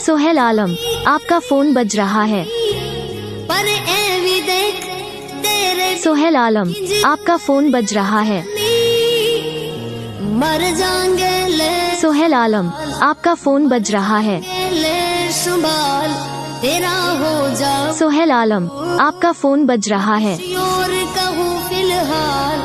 सोहेल आलम, आपका फोन बज रहा है। पर ए भी देख तेरे सोहेल आलम, आपका फोन बज रहा है। मर जाएंगे ले सोहेल आलम, आपका फोन बज रहा है। ले संभाल तेरा हो जाओ सोहेल आलम, आपका फोन बज रहा है। और कहूँ फिलहाल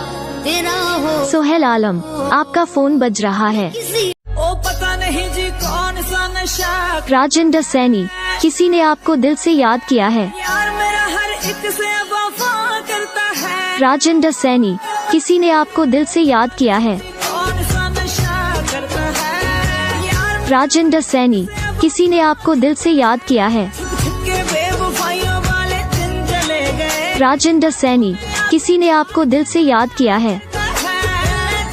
तेरा हो सोहेल आलम, आपका फोन बज रहा है। किसी ओ पता नहीं जी कौन सा नशा राजेंद्र सैनी, किसी ने आपको दिल से याद किया है। यार मेरा हर एक से वफा करता है। राजेंद्र सैनी, किसी ने आपको दिल से याद किया है। कौन सा नशा करता है यार राजेंद्र सैनी, किसी ने आपको दिल से याद किया है। के बेवफाइयों वाले दिन चले गए। राजेंद्र सैनी, किसी ने आपको दिल से याद किया है।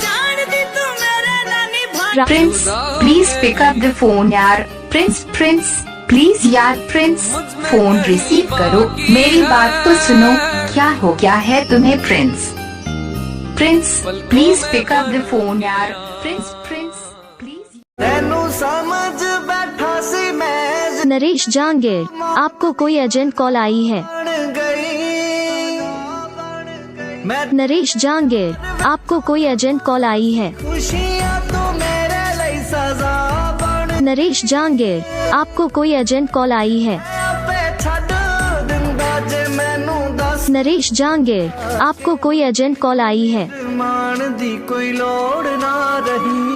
जानती तू मेरे नानी भाई Prince please pick up the phone यार। प्रिंस प्लीज यार प्रिंस फोन रिसीव करो, मेरी बात तो सुनो। क्या हो गया है तुम्हें Prince please pick up the phone यार। Prince please. तेनू समझ बैठा सी मैं नरेश जहांगीर, आपको कोई अर्जेंट कॉल आई है। बन गई मैं नरेश जहांगीर, आपको कोई अर्जेंट कॉल आई है। खुशियां तो मेरे लिए सजा बन नरेश जहांगीर, आपको कोई अर्जेंट कॉल आई है। पे छड़ दिंदा जे मैनू दस नरेश जहांगीर, आपको कोई अर्जेंट कॉल आई है। मान दी कोई लोड़ ना रही।